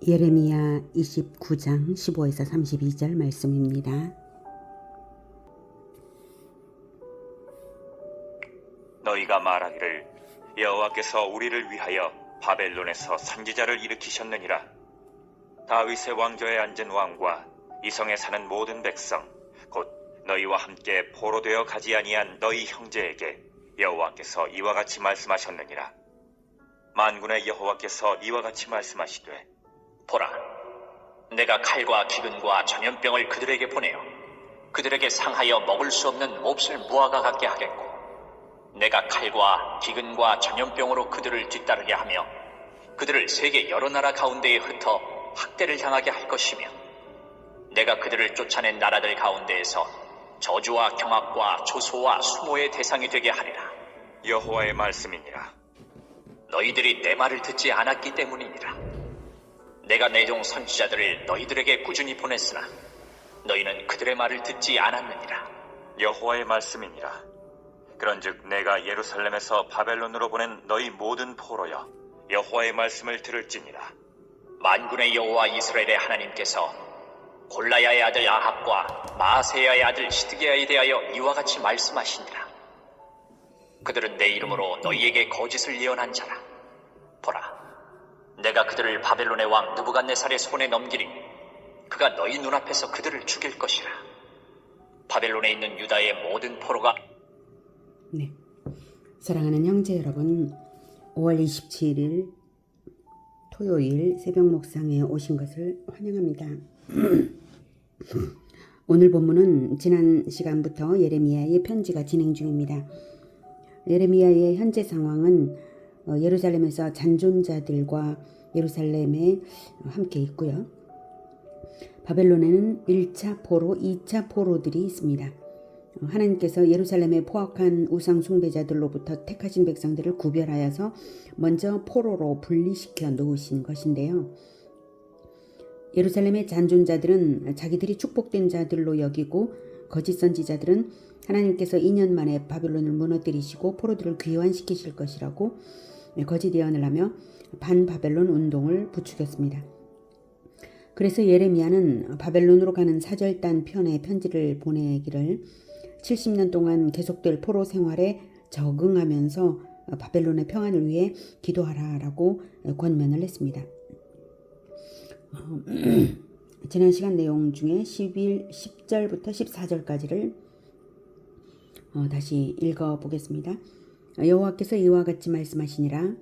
예레미야 29장 15에서 32절 말씀입니다. 너희가 말하기를 여호와께서 우리를 위하여 바벨론에서 선지자를 일으키셨느니라. 다윗의 왕좌에 앉은 왕과 이성에 사는 모든 백성 곧 너희와 함께 포로되어 가지 아니한 너희 형제에게 여호와께서 이와 같이 말씀하셨느니라. 만군의 여호와께서 이와 같이 말씀하시되 보라, 내가 칼과 기근과 전염병을 그들에게 보내어 그들에게 상하여 먹을 수 없는 몹쓸 무화과 같게 하겠고, 내가 칼과 기근과 전염병으로 그들을 뒤따르게 하며 그들을 세계 여러 나라 가운데에 흩어 학대를 당하게 할 것이며, 내가 그들을 쫓아낸 나라들 가운데에서 저주와 경악과 조소와 수모의 대상이 되게 하리라. 여호와의 말씀이니라. 너희들이 내 말을 듣지 않았기 때문이니라. 내가 내 종 선지자들을 너희들에게 꾸준히 보냈으나 너희는 그들의 말을 듣지 않았느니라. 여호와의 말씀이니라. 그런즉 내가 예루살렘에서 바벨론으로 보낸 너희 모든 포로여, 여호와의 말씀을 들을지니라. 만군의 여호와 이스라엘의 하나님께서 골라야의 아들 아합과 마아세야의 아들 시드기야에 대하여 이와 같이 말씀하시니라. 그들은 내 이름으로 너희에게 거짓을 예언한 자라. 보라, 내가 그들을 바벨론의 왕 느부갓네살의 손에 넘기리니 그가 너희 눈앞에서 그들을 죽일 것이라. 바벨론에 있는 유다의 모든 포로가 네, 사랑하는 형제 여러분, 5월 27일 토요일 새벽 목상에 오신 것을 환영합니다. 오늘 본문은 지난 시간부터 예레미야의 편지가 진행 중입니다. 예레미야의 현재 상황은 예루살렘에서 잔존자들과 예루살렘에 함께 있고요. 바벨론에는 1차 포로, 2차 포로들이 있습니다. 하나님께서 예루살렘에 포악한 우상 숭배자들로부터 택하신 백성들을 구별하여서 먼저 포로로 분리시켜 놓으신 것인데요. 예루살렘의 잔존자들은 자기들이 축복된 자들로 여기고, 거짓 선지자들은 하나님께서 2년 만에 바벨론을 무너뜨리시고 포로들을 귀환시키실 것이라고 거짓 예언을 하며 반바벨론 운동을 부추겼습니다. 그래서 예레미야는 바벨론으로 가는 사절단 편의 편지를 보내기를 70년 동안 계속될 포로 생활에 적응하면서 바벨론의 평안을 위해 기도하라라고 권면을 했습니다. 지난 시간 내용 중에 10절부터 14절까지를 다시 읽어보겠습니다. 여호와께서 이와 같이 말씀하시니라.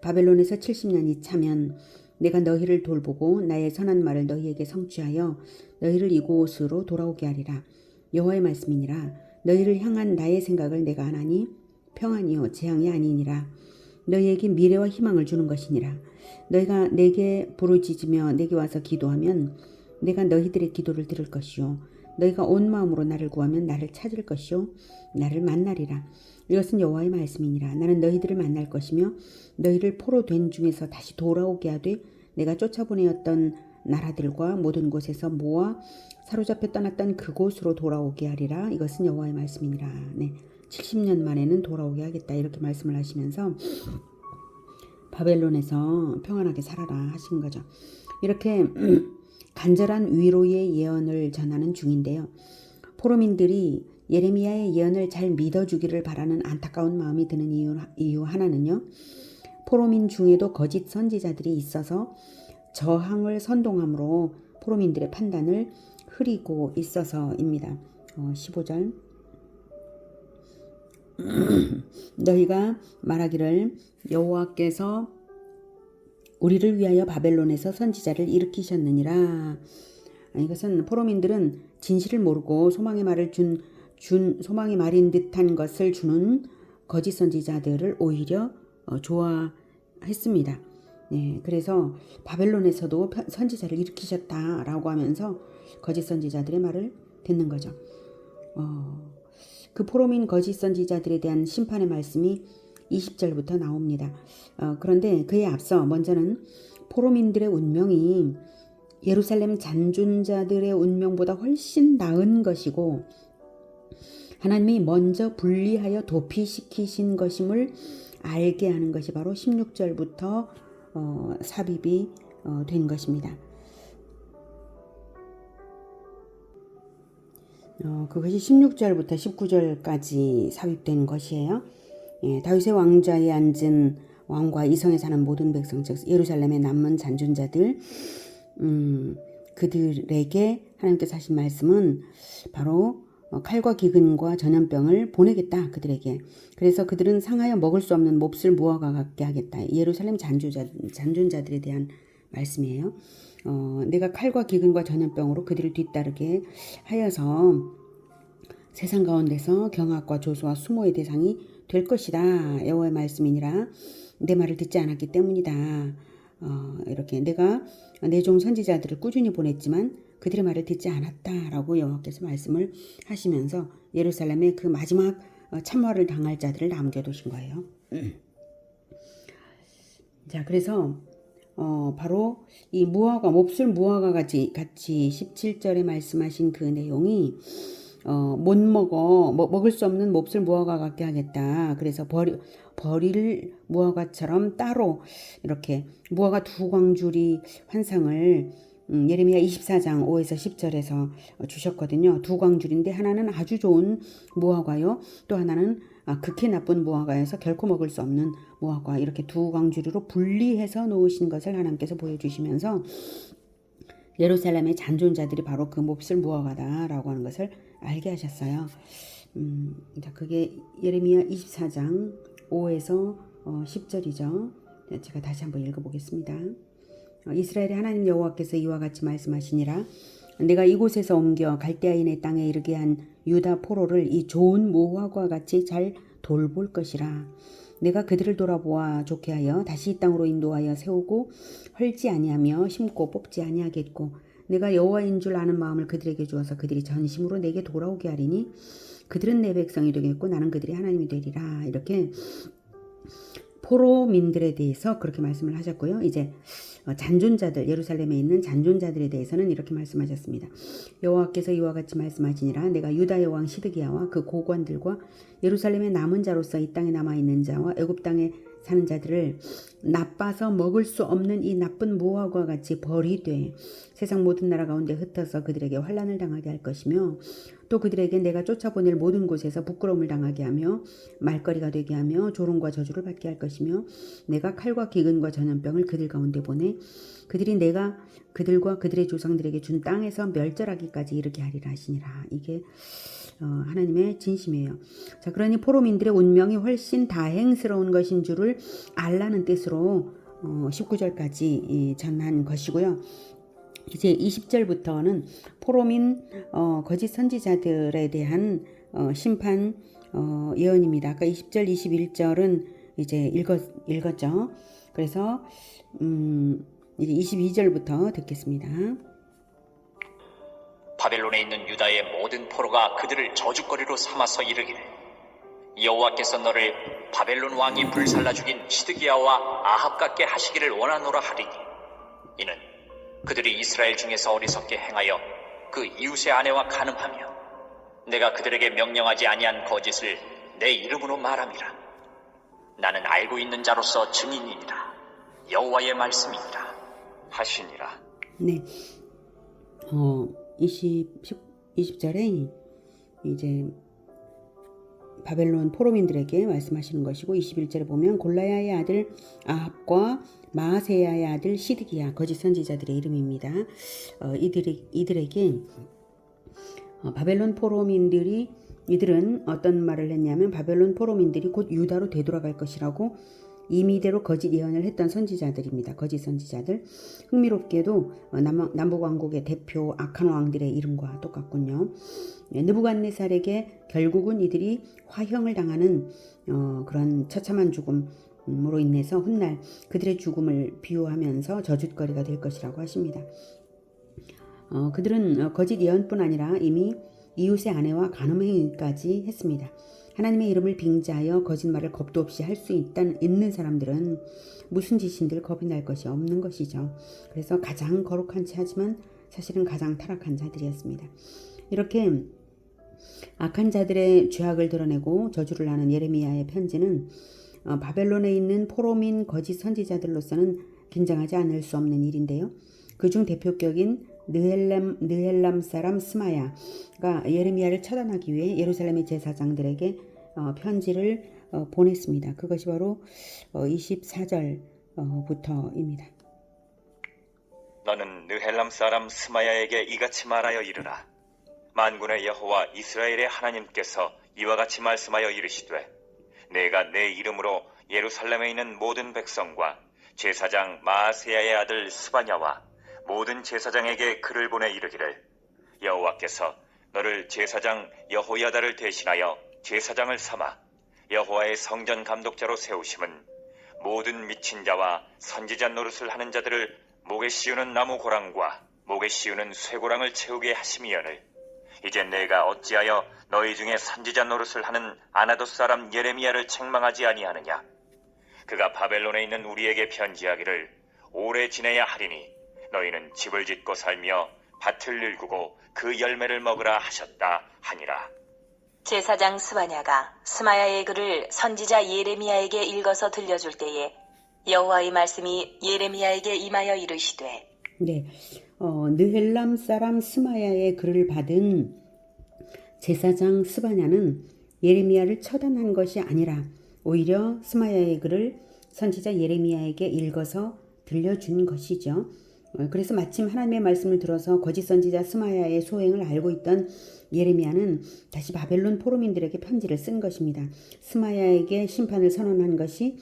바벨론에서 70년이 차면 내가 너희를 돌보고 나의 선한 말을 너희에게 성취하여 너희를 이곳으로 돌아오게 하리라. 여호와의 말씀이니라. 너희를 향한 나의 생각을 내가 하나니 평안이요 재앙이 아니니라. 너희에게 미래와 희망을 주는 것이니라. 너희가 내게 부르짖으며 내게 와서 기도하면 내가 너희들의 기도를 들을 것이요 너희가 온 마음으로 나를 구하면 나를 찾을 것이요 나를 만나리라. 이것은 여호와의 말씀이니라. 나는 너희들을 만날 것이며 너희를 포로 된 중에서 다시 돌아오게 하되 내가 쫓아보내었던 나라들과 모든 곳에서 모아 사로잡혀 떠났던 그곳으로 돌아오게 하리라. 이것은 여호와의 말씀이니라. 네, 70년 만에는 돌아오게 하겠다, 이렇게 말씀을 하시면서 바벨론에서 평안하게 살아라 하신 거죠. 이렇게 간절한 위로의 예언을 전하는 중인데요. 포로민들이 예레미야의 예언을 잘 믿어주기를 바라는 안타까운 마음이 드는 이유 하나는요, 포로민 중에도 거짓 선지자들이 있어서 저항을 선동함으로 포로민들의 판단을 흐리고 있어서입니다. 15절 너희가 말하기를 여호와께서 우리를 위하여 바벨론에서 선지자를 일으키셨느니라. 이것은 포로민들은 진실을 모르고 소망의 말을 소망의 말인 듯한 것을 주는 거짓 선지자들을 오히려 좋아했습니다. 네, 그래서 바벨론에서도 선지자를 일으키셨다라고 하면서 거짓 선지자들의 말을 듣는 거죠. 그 포로민 거짓 선지자들에 대한 심판의 말씀이 20절부터 나옵니다. 그런데 그에 앞서 먼저는 포로민들의 운명이 예루살렘 잔존자들의 운명보다 훨씬 나은 것이고 하나님이 먼저 분리하여 도피시키신 것임을 알게 하는 것이 바로 16절부터 삽입이 된 것입니다. 그것이 16절부터 19절까지 삽입된 것이에요. 예, 다윗의 왕좌에 앉은 왕과 이성에 사는 모든 백성, 즉 예루살렘에 남은 잔존자들, 그들에게 하나님께서 하신 말씀은 바로 칼과 기근과 전염병을 보내겠다, 그들에게. 그래서 그들은 상하여 먹을 수 없는 몹쓸 무화과 같게 하겠다. 예루살렘 잔존자들에 대한 말씀이에요. 내가 칼과 기근과 전염병으로 그들을 뒤따르게 하여서 세상 가운데서 경악과 조소와 수모의 대상이 될 것이다. 여호와의 말씀이니라. 내 말을 듣지 않았기 때문이다. 이렇게 내가 내 종 선지자들을 꾸준히 보냈지만 그들의 말을 듣지 않았다라고 여호와께서 말씀을 하시면서 예루살렘에 그 마지막 참화를 당할 자들을 남겨두신 거예요. 자, 그래서 바로 이 무화과, 몹쓸 무화과 같이 17절에 말씀하신 그 내용이 못 먹을 수 없는 몹쓸 무화과 같게 하겠다. 그래서 버릴 무화과처럼 따로 이렇게 무화과 두 광줄이 환상을 예레미야 24장 5에서 10절에서 주셨거든요. 두 광줄인데 하나는 아주 좋은 무화과요. 또 하나는 극히 나쁜 무화과여서 결코 먹을 수 없는 무화과, 이렇게 두 광주리로 분리해서 놓으신 것을 하나님께서 보여주시면서 예루살렘의 잔존자들이 바로 그 몹쓸 무화과다라고 하는 것을 알게 하셨어요. 자, 그게 예레미야 24장 5에서 10절이죠. 제가 다시 한번 읽어보겠습니다. 이스라엘의 하나님 여호와께서 이와 같이 말씀하시니라. 내가 이곳에서 옮겨 갈대아인의 땅에 이르게 한 유다 포로를 이 좋은 무화과 같이 잘 돌볼 것이라. 내가 그들을 돌아보아 좋게 하여 다시 이 땅으로 인도하여 세우고 헐지 아니하며 심고 뽑지 아니하겠고, 내가 여호와인 줄 아는 마음을 그들에게 주어서 그들이 전심으로 내게 돌아오게 하리니 그들은 내 백성이 되겠고 나는 그들의 하나님이 되리라. 이렇게 포로민들에 대해서 그렇게 말씀을 하셨고요. 이제 잔존자들, 예루살렘에 있는 잔존자들에 대해서는 이렇게 말씀하셨습니다. 여호와께서 이와 같이 말씀하시니라. 내가 유다의 왕 시드기야와 그 고관들과 예루살렘의 남은 자로서 이 땅에 남아있는 자와 애굽 땅에 사는 자들을 나빠서 먹을 수 없는 이 나쁜 무화과 같이 버리되 세상 모든 나라 가운데 흩어서 그들에게 환난을 당하게 할 것이며, 또 그들에게 내가 쫓아보낼 모든 곳에서 부끄러움을 당하게 하며 말거리가 되게 하며 조롱과 저주를 받게 할 것이며, 내가 칼과 기근과 전염병을 그들 가운데 보내 그들이 내가 그들과 그들의 조상들에게 준 땅에서 멸절하기까지 이르게 하리라 하시니라. 이게 하나님의 진심이에요. 자, 그러니 포로민들의 운명이 훨씬 다행스러운 것인 줄을 알라는 뜻으로 19절까지 전한 것이고요. 이제 20절부터는 포로민 거짓 선지자들에 대한 심판 예언입니다. 아까 20절, 21절은 이제 읽었죠. 그래서 이제 22절부터 듣겠습니다. 바벨론에 있는 유다의 모든 포로가 그들을 저주거리로 삼아서 이르기를, 여호와께서 너를 바벨론 왕이 불살라 죽인 시드기야와 아합 같게 하시기를 원하노라 하리니, 이는 그들이 이스라엘 중에서 어리석게 행하여 그 이웃의 아내와 간음하며 내가 그들에게 명령하지 아니한 거짓을 내 이름으로 말함이라. 나는 알고 있는 자로서 증인이니라. 여호와의 말씀이니라 하시니라. 네. 20절에 이제 바벨론 포로민들에게 말씀하시는 것이고, 21절에 보면 골라야의 아들 아합과 마아세야의 아들 시드기야, 거짓 선지자들의 이름입니다. 이들에게 바벨론 포로민들이, 이들은 어떤 말을 했냐면 바벨론 포로민들이 곧 유다로 되돌아갈 것이라고 임의대로 거짓 예언을 했던 선지자들입니다. 거짓 선지자들. 흥미롭게도 남북왕국의 대표 악한 왕들의 이름과 똑같군요. 느부갓네살에게 결국은 이들이 화형을 당하는 그런 처참한 죽음으로 인해서 훗날 그들의 죽음을 비유하면서 저주거리가 될 것이라고 하십니다. 그들은 거짓 예언뿐 아니라 이미 이웃의 아내와 간음행위까지 했습니다. 하나님의 이름을 빙자하여 거짓말을 겁도 없이 할 수 있는 사람들은 무슨 짓인들 겁이 날 것이 없는 것이죠. 그래서 가장 거룩한 자지만 사실은 가장 타락한 자들이었습니다. 이렇게 악한 자들의 죄악을 드러내고 저주를 하는 예레미야의 편지는 바벨론에 있는 포로민 거짓 선지자들로서는 긴장하지 않을 수 없는 일인데요. 그중 대표격인 느헬람 사람 스마야가 예레미야를 처단하기 위해 예루살렘의 제사장들에게 편지를 보냈습니다. 그것이 바로 24절부터입니다. 너는 느헬람 사람 스마야에게 이같이 말하여 이르라. 만군의 여호와 이스라엘의 하나님께서 이와 같이 말씀하여 이르시되 내가 내 이름으로 예루살렘에 있는 모든 백성과 제사장 마아세야의 아들 스바냐와 모든 제사장에게 글을 보내 이르기를 여호와께서 너를 제사장 여호야다를 대신하여 제사장을 삼아 여호와의 성전 감독자로 세우심은 모든 미친 자와 선지자 노릇을 하는 자들을 목에 씌우는 나무 고랑과 목에 씌우는 쇠고랑을 채우게 하심이여를 이제 내가 어찌하여 너희 중에 선지자 노릇을 하는 아나돗 사람 예레미야를 책망하지 아니하느냐. 그가 바벨론에 있는 우리에게 편지하기를 오래 지내야 하리니 너희는 집을 짓고 살며 밭을 일구고 그 열매를 먹으라 하셨다 하니라. 제사장 스바냐가 스마야의 글을 선지자 예레미야에게 읽어서 들려줄 때에 여호와의 말씀이 예레미야에게 임하여 이르시되 네, 느헬람 사람 스마야의 글을 받은 제사장 스바냐는 예레미야를 처단한 것이 아니라 오히려 스마야의 글을 선지자 예레미야에게 읽어서 들려준 것이죠. 그래서 마침 하나님의 말씀을 들어서 거짓 선지자 스마야의 소행을 알고 있던 예레미야는 다시 바벨론 포로민들에게 편지를 쓴 것입니다. 스마야에게 심판을 선언한 것이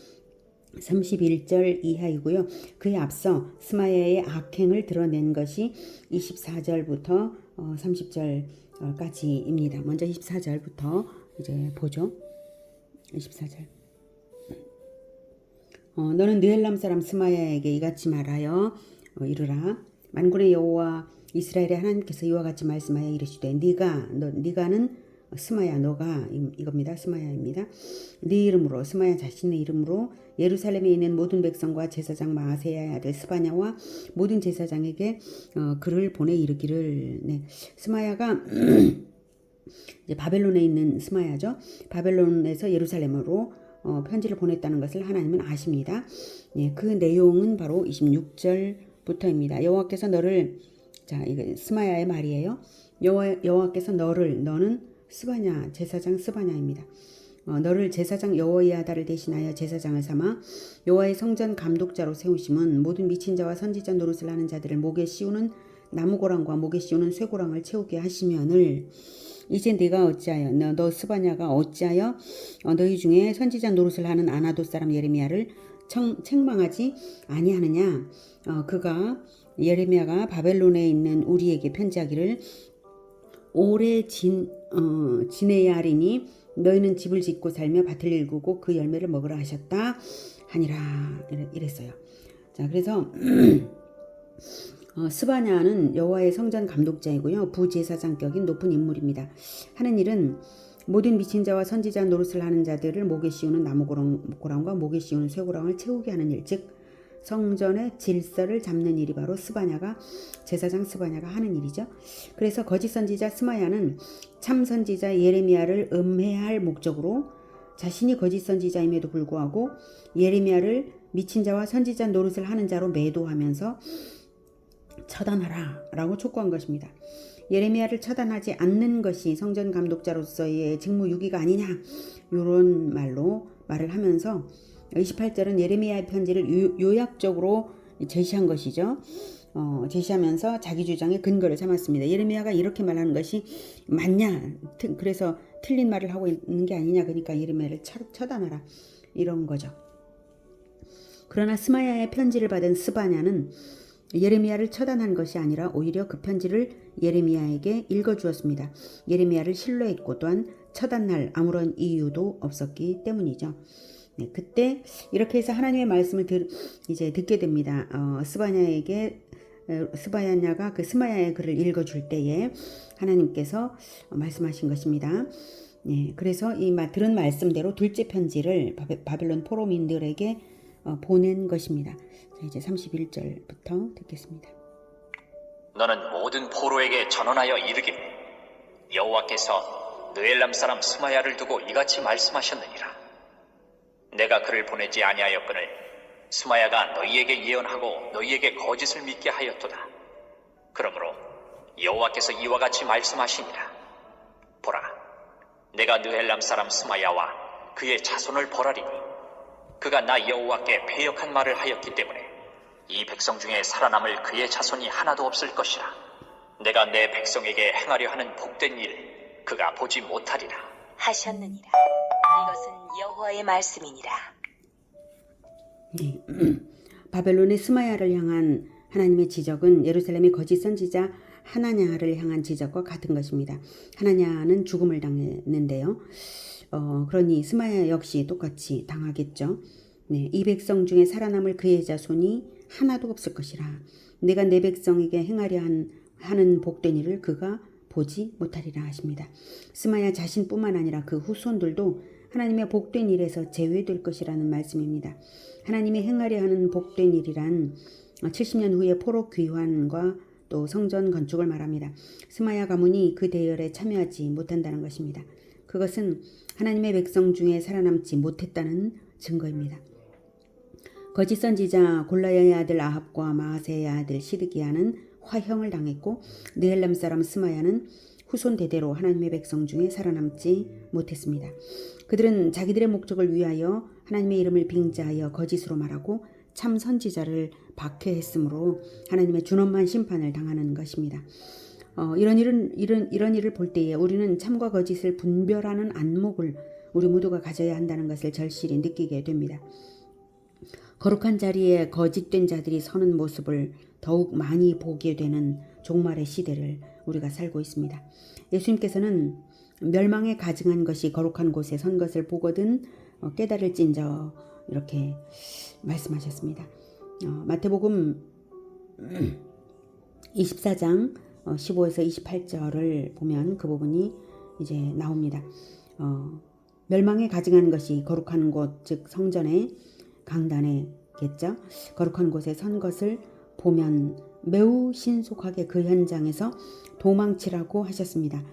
31절 이하이고요. 그에 앞서 스마야의 악행을 드러낸 것이 24절부터 30절까지입니다. 먼저 24절부터 이제 보죠. 24절. 너는 느헬람 사람 스마야에게 이같이 말하여 이르라. 만군의 여호와 이스라엘의 하나님께서 이와 같이 말씀하여 이르시되 네가는 스마야 너가 이겁니다. 스마야입니다. 네 이름으로 스마야 자신의 이름으로 예루살렘에 있는 모든 백성과 제사장 마아세야의 아들 스바냐와 모든 제사장에게 글을 보내 이르기를. 네. 스마야가 이제 바벨론에 있는 스마야죠. 바벨론에서 예루살렘으로 편지를 보냈다는 것을 하나님은 아십니다. 예, 그 내용은 바로 26절부터입니다. 여호와께서 너를 이거 스마야의 말이에요. 여호와께서 너는 스바냐 제사장 스바냐입니다. 너를 제사장 여호야다를 대신하여 제사장을 삼아 여호와의 성전 감독자로 세우심은 모든 미친 자와 선지자 노릇을 하는 자들을 목에 씌우는 나무고랑과 목에 씌우는 쇠고랑을 채우게 하시면을 이제 네가 어찌하여 너 스바냐가 어찌하여 너희 중에 선지자 노릇을 하는 아나돗 사람 예레미야를 책망하지 아니하느냐. 그가 예레미야가 바벨론에 있는 우리에게 편지하기를 오래 지내야 하리니 너희는 집을 짓고 살며 밭을 일구고 그 열매를 먹으라 하셨다 하니라 이랬어요. 자, 그래서 스바냐는 여호와의 성전 감독자이고요. 부제사장격인 높은 인물입니다. 하는 일은 모든 미친 자와 선지자 노릇을 하는 자들을 목에 씌우는 나무고랑과 목에 씌우는 쇠고랑을 채우게 하는 일, 즉 성전의 질서를 잡는 일이 바로 제사장 스바냐가 하는 일이죠. 그래서 거짓 선지자 스마야는 참 선지자 예레미야를 음해할 목적으로 자신이 거짓 선지자임에도 불구하고 예레미야를 미친 자와 선지자 노릇을 하는 자로 매도하면서 처단하라 라고 촉구한 것입니다. 예레미야를 처단하지 않는 것이 성전 감독자로서의 직무유기가 아니냐 이런 말을 하면서 28절은 예레미야의 편지를 요약적으로 제시한 것이죠. 제시하면서 자기 주장의 근거를 삼았습니다. 예레미야가 이렇게 말하는 것이 맞냐? 그래서 틀린 말을 하고 있는 게 아니냐? 그러니까 예레미야를 처단하라 이런 거죠. 그러나 스마야의 편지를 받은 스바냐는 예레미야를 처단한 것이 아니라 오히려 그 편지를 예레미야에게 읽어주었습니다. 예레미야를 신뢰했고 또한 처단할 아무런 이유도 없었기 때문이죠. 네, 그때 이렇게 해서 하나님의 말씀을 이제 듣게 됩니다. 스바냐가 그 스마야의 글을 읽어줄 때에 하나님께서 말씀하신 것입니다. 네, 그래서 들은 말씀대로 둘째 편지를 바벨론 포로민들에게 보낸 것입니다. 자, 이제 31절부터 듣겠습니다. 너는 모든 포로에게 전언하여 이르기를 여호와께서 느엘람 사람 스마야를 두고 이같이 말씀하셨느니라. 내가 그를 보내지 아니하였거늘 스마야가 너희에게 예언하고 너희에게 거짓을 믿게 하였도다. 그러므로 여호와께서 이와 같이 말씀하시니라. 보라, 내가 느헬람 사람 스마야와 그의 자손을 벌하리니 그가 나 여호와께 패역한 말을 하였기 때문에 이 백성 중에 살아남을 그의 자손이 하나도 없을 것이라. 내가 내 백성에게 행하려 하는 복된 일을 그가 보지 못하리라 하셨느니라. 이것은 여호와의 말씀이니라. 네. 바벨론의 스마야를 향한 하나님의 지적은 예루살렘의 거짓 선지자 하나냐를 향한 지적과 같은 것입니다. 하나냐는 죽음을 당했는데요. 그러니 스마야 역시 똑같이 당하겠죠. 네, 이 백성 중에 살아남을 그의 자손이 하나도 없을 것이라. 내가 내 백성에게 행하려 하는 복된 일을 그가 보지 못하리라 하십니다. 스마야 자신뿐만 아니라 그 후손들도 하나님의 복된 일에서 제외될 것이라는 말씀입니다. 하나님이 행하려 하는 복된 일이란 70년 후에 포로 귀환과 또 성전 건축을 말합니다. 스마야 가문이 그 대열에 참여하지 못한다는 것입니다. 그것은 하나님의 백성 중에 살아남지 못했다는 증거입니다. 거짓 선지자 골라야의 아들 아합과 마아세의 아들 시드기야는 화형을 당했고 느헬람 사람 스마야는 후손 대대로 하나님의 백성 중에 살아남지 못했습니다. 그들은 자기들의 목적을 위하여 하나님의 이름을 빙자하여 거짓으로 말하고 참 선지자를 박해했으므로 하나님의 준엄한 심판을 당하는 것입니다. 이런 일을 볼 때에 우리는 참과 거짓을 분별하는 안목을 우리 모두가 가져야 한다는 것을 절실히 느끼게 됩니다. 거룩한 자리에 거짓된 자들이 서는 모습을 더욱 많이 보게 되는 종말의 시대를 우리가 살고 있습니다. 예수님께서는 멸망에 가증한 것이 거룩한 곳에 선 것을 보거든 깨달을진저 이렇게 말씀하셨습니다. 마태복음 24장 15에서 28절을 보면 그 부분이 이제 나옵니다. 멸망에 가증한 것이 거룩한 곳, 즉 성전의 강단에겠죠. 거룩한 곳에 선 것을 보면 매우 신속하게 그 현장에서 도망치라고 하셨습니다.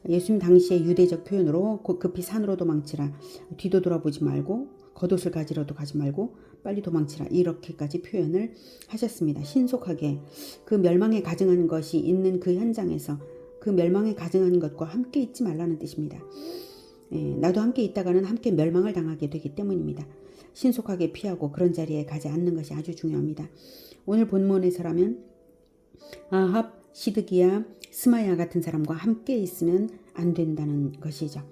예수님 당시의 유대적 표현으로 급히 산으로 도망치라, 뒤도 돌아보지 말고 겉옷을 가지러도 가지 말고 빨리 도망치라, 이렇게까지 표현을 하셨습니다. 신속하게 그 멸망에 가증한 것이 있는 그 현장에서 그 멸망에 가증한 것과 함께 있지 말라는 뜻입니다. 나도 함께 있다가는 함께 멸망을 당하게 되기 때문입니다. 신속하게 피하고 그런 자리에 가지 않는 것이 아주 중요합니다. 오늘 본문에서라면 아합, 시드기야, 스마야 같은 사람과 함께 있으면 안 된다는 것이죠.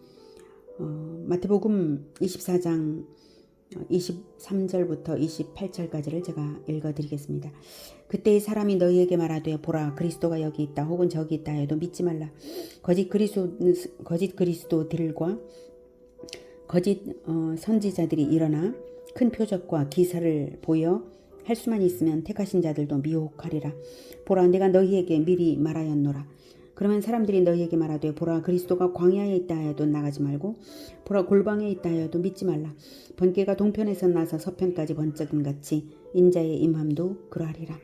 마태복음 24장 23절부터 28절까지를 제가 읽어드리겠습니다. 그때의 사람이 너희에게 말하되 보라, 그리스도가 여기 있다 혹은 저기 있다 해도 믿지 말라. 거짓 그리스도들과 거짓 선지자들이 일어나 큰 표적과 기사를 보여 할 수만 있으면 택하신 자들도 미혹하리라. 보라, 내가 너희에게 미리 말하였노라. 그러면 사람들이 너희에게 말하되 보라, 그리스도가 광야에 있다 하여도 나가지 말고 보라, 골방에 있다 하여도 믿지 말라. 번개가 동편에서 나서 서편까지 번쩍임 같이 인자의 임함도 그러하리라.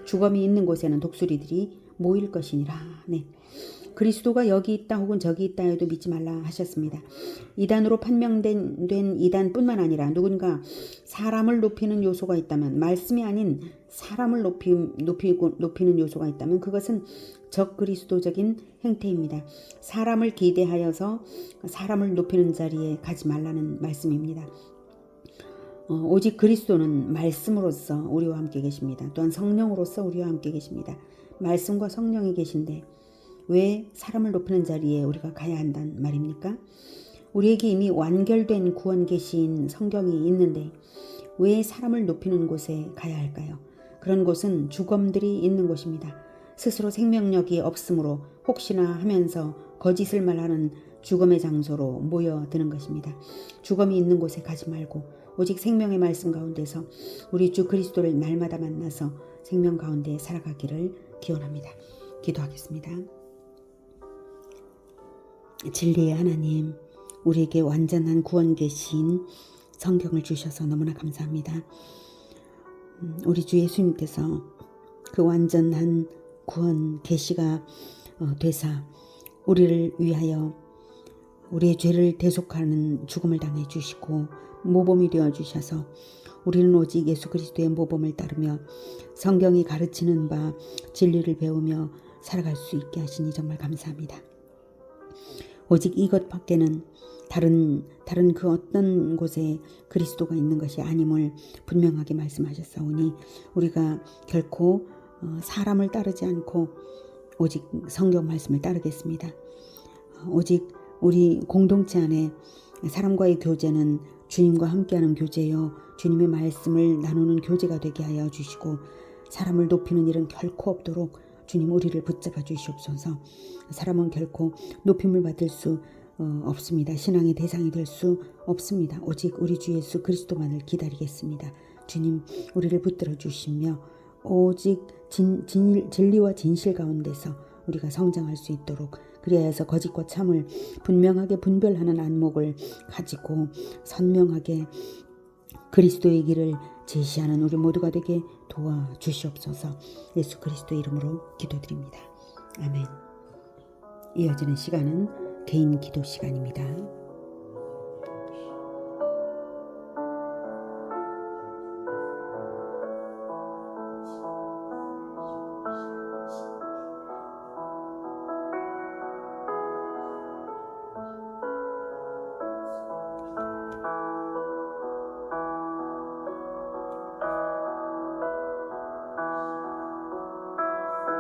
주검이 있는 곳에는 독수리들이 모일 것이니라. 네. 그리스도가 여기 있다 혹은 저기 있다 해도 믿지 말라 하셨습니다. 이단으로 판명된 이단뿐만 아니라 누군가 사람을 높이는 요소가 있다면, 말씀이 아닌 사람을 높이는 요소가 있다면 그것은 적그리스도적인 행태입니다. 사람을 기대하여서 사람을 높이는 자리에 가지 말라는 말씀입니다. 오직 그리스도는 말씀으로서 우리와 함께 계십니다. 또한 성령으로서 우리와 함께 계십니다. 말씀과 성령이 계신데 왜 사람을 높이는 자리에 우리가 가야 한단 말입니까? 우리에게 이미 완결된 구원 계시인 성경이 있는데 왜 사람을 높이는 곳에 가야 할까요? 그런 곳은 주검들이 있는 곳입니다. 스스로 생명력이 없으므로 혹시나 하면서 거짓을 말하는 주검의 장소로 모여드는 것입니다. 주검이 있는 곳에 가지 말고 오직 생명의 말씀 가운데서 우리 주 그리스도를 날마다 만나서 생명 가운데 살아가기를 기원합니다. 기도하겠습니다. 진리의 하나님, 우리에게 완전한 구원 계신 성경을 주셔서 너무나 감사합니다. 우리 주 예수님께서 그 완전한 구원 계시가 되사 우리를 위하여 우리의 죄를 대속하는 죽음을 당해 주시고 모범이 되어 주셔서 우리는 오직 예수 그리스도의 모범을 따르며 성경이 가르치는 바 진리를 배우며 살아갈 수 있게 하시니 정말 감사합니다. 오직 이것밖에는 다른 그 어떤 곳에 그리스도가 있는 것이 아님을 분명하게 말씀하셨사오니 우리가 결코 사람을 따르지 않고 오직 성경 말씀을 따르겠습니다. 오직 우리 공동체 안에 사람과의 교제는 주님과 함께하는 교제요, 주님의 말씀을 나누는 교제가 되게 하여 주시고 사람을 높이는 일은 결코 없도록 주님 우리를 붙잡아 주시옵소서. 사람은 결코 높임을 받을 수 없습니다. 신앙의 대상이 될 수 없습니다. 오직 우리 주 예수 그리스도만을 기다리겠습니다. 주님 우리를 붙들어 주시며 오직 진리와 진실 가운데서 우리가 성장할 수 있도록 그리하여서 거짓과 참을 분명하게 분별하는 안목을 가지고 선명하게 그리스도의 길을 제시하는 우리 모두가 되게 도와주시옵소서. 예수 그리스도의 이름으로 기도드립니다. 아멘. 이어지는 시간은 개인 기도 시간입니다.